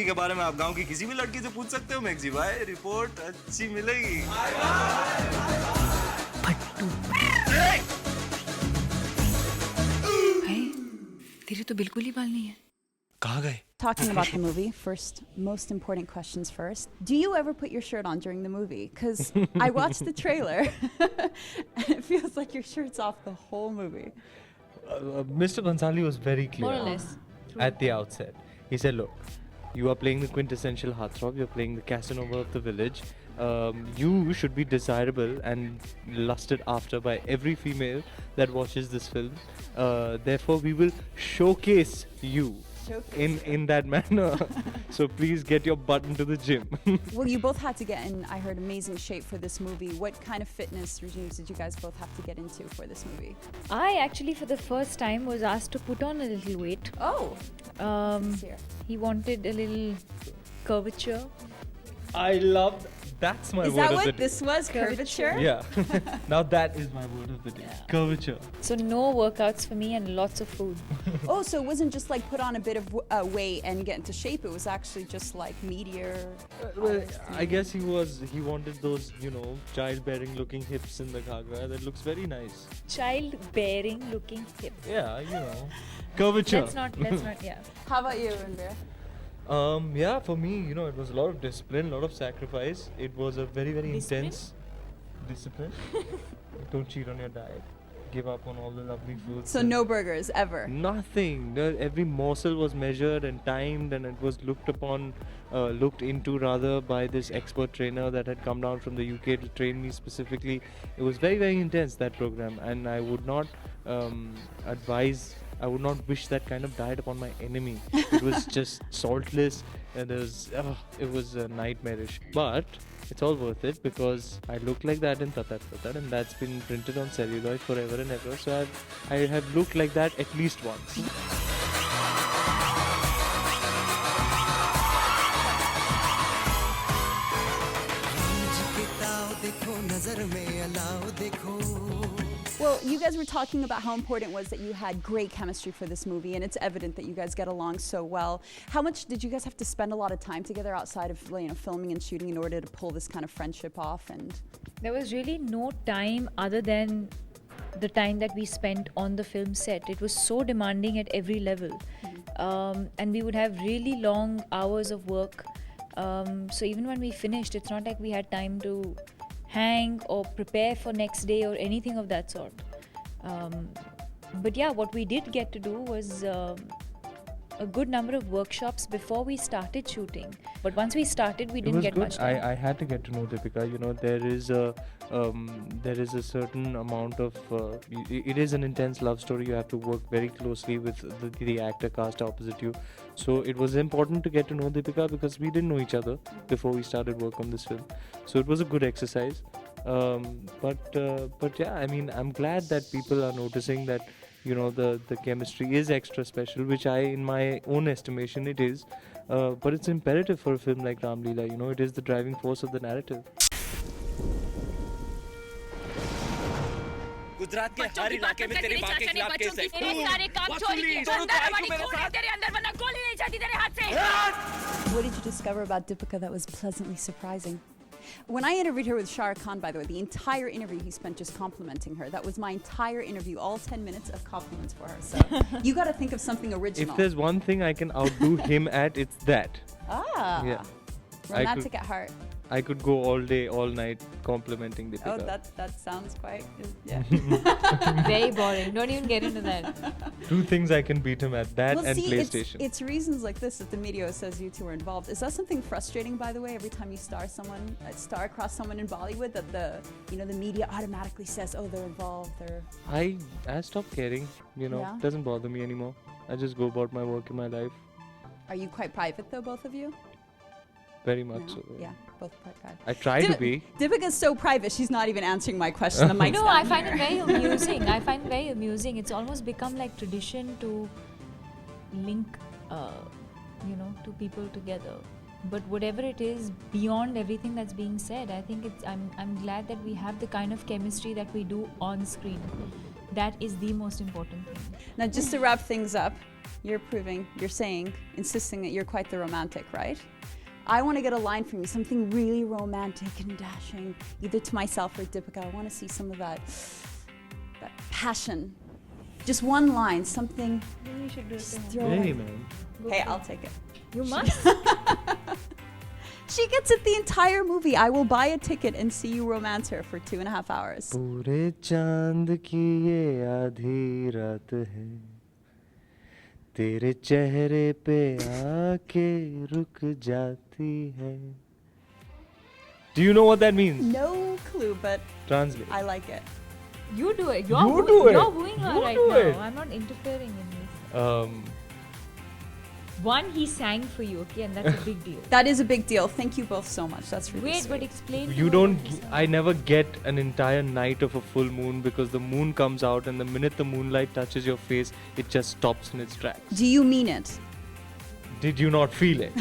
के बारे में आप गांव की किसी भी लड़की से पूछ सकते हो मैक्सी भाई, रिपोर्ट अच्छी मिलेगी। तेरे तो बिल्कुल ही बाल नहीं है। कहाँ गए? Talking about the movie, first, most important questions first. Do you ever put your shirt on during the movie? Because I watched the trailer and it feels like your shirt's off the whole movie. Mr. Bhansali was very clear More or less. at the outset. He said, look, you are playing the quintessential heartthrob, you're playing the Casanova of the village. You should be desirable and lusted after by every female that watches this film. Therefore, we will showcase you in that manner. So please get your butt into the gym. Well, you both had to get in, I heard, amazing shape for this movie. What kind of fitness regimes did you guys both have to get into for this movie? I actually, for the first time, was asked to put on a little weight. Oh, He wanted a little curvature. I love that's my is word that of what the day. this was? Curvature? Yeah. Now that is my word of the day. Curvature. So no workouts for me and lots of food. Oh, so it wasn't just like put on a bit of weight and get into shape. It was actually just like meteor. Well, I guess he wanted those, childbearing looking hips in the ghagra. That looks very nice. Childbearing looking hips. Yeah, curvature. Let's not, yeah. How about you, Ranveer? Yeah, for me, it was a lot of discipline, a lot of sacrifice. It was a very, very intense discipline. Don't cheat on your diet. Give up on all the lovely foods. So no burgers ever? Nothing. Every morsel was measured and timed, and it was looked into rather by this expert trainer that had come down from the UK to train me specifically. It was very, very intense, that program, and I would not I would not wish that kind of diet upon my enemy. It was just saltless, and it was nightmarish. But it's all worth it because I look like that in Tatar, and that's been printed on celluloid forever and ever. So I have looked like that at least once. Well, you guys were talking about how important it was that you had great chemistry for this movie, and it's evident that you guys get along so well. How much did you guys have to spend a lot of time together outside of filming and shooting in order to pull this kind of friendship off? And There was really no time other than the time that we spent on the film set. It was so demanding at every level. And we would have really long hours of work. So even when we finished, it's not like we had time to hang or prepare for next day or anything of that sort. But yeah, what we did get to do was a good number of workshops before we started shooting. But once we started, we didn't get much time. I had to get to know Deepika. There is a certain amount of it is an intense love story. You have to work very closely with the actor cast opposite you. So it was important to get to know Deepika because we didn't know each other before we started work on this film. So it was a good exercise. But yeah, I mean, I'm glad that people are noticing that the chemistry is extra special, which in my own estimation it is. But it's imperative for a film like Ramleela. It is the driving force of the narrative. Gujarat के हर इलाके में तेरी मां के खिलाफ case है। सारे काम चोरी की तेरे अंदर वरना गोली नहीं जाती तेरे हाथ से। what did you discover about Deepika that was pleasantly surprising? When I interviewed her with Shah Rukh Khan, by the way, the entire interview he spent just complimenting her. That was my entire interview, all 10 minutes of compliments for her. So you got to think of something original. If there's one thing I can outdo him at, it's that. Yeah. Romantic at heart. I could go all day, all night complimenting Deepika. Oh, that sounds quite, yeah. Very boring. Don't even get into that. Two things I can beat him at, that and PlayStation. It's reasons like this that the media says you two are involved. Is that something frustrating, by the way, every time you star across someone in Bollywood, that the media automatically says, oh, they're involved, I stopped caring, Yeah. It doesn't bother me anymore. I just go about my work in my life. Are you quite private though, both of you? Very much No? so. Yeah, both quite private. I try to be. Deepika's so private, she's not even answering my question. The mic's No, down I find here. it very amusing. It's almost become like tradition to link, two people together. But whatever it is, beyond everything that's being said, I think I'm glad that we have the kind of chemistry that we do on screen. That is the most important thing. Now, just to wrap things up, you're saying, insisting that you're quite the romantic, right? I want to get a line from you, something really romantic and dashing, either to myself or Deepika. I want to see some of that passion. Just one line, something. Maybe you should do it to him. Throw it. Hey, man. Hey, I'll take it. You must. She gets it the entire movie. I will buy a ticket and see you romance her for 2.5 hours. पूरे चांद की ये आधी रात है तेरे चेहरे पे आके रुक जाती है. Do you know what that means? No clue, but Translate. I like it. You do it. You do it. You're wooing her You right do now. it. I'm not interfering in this. One, he sang for you, okay, and that's a big deal. That is a big deal. Thank you both so much. That's really Wait, sweet. but explain. to You her don't. what he sang. I never get an entire night of a full moon because the moon comes out and the minute the moonlight touches your face, it just stops in its tracks. Do you mean it? Did you not feel it?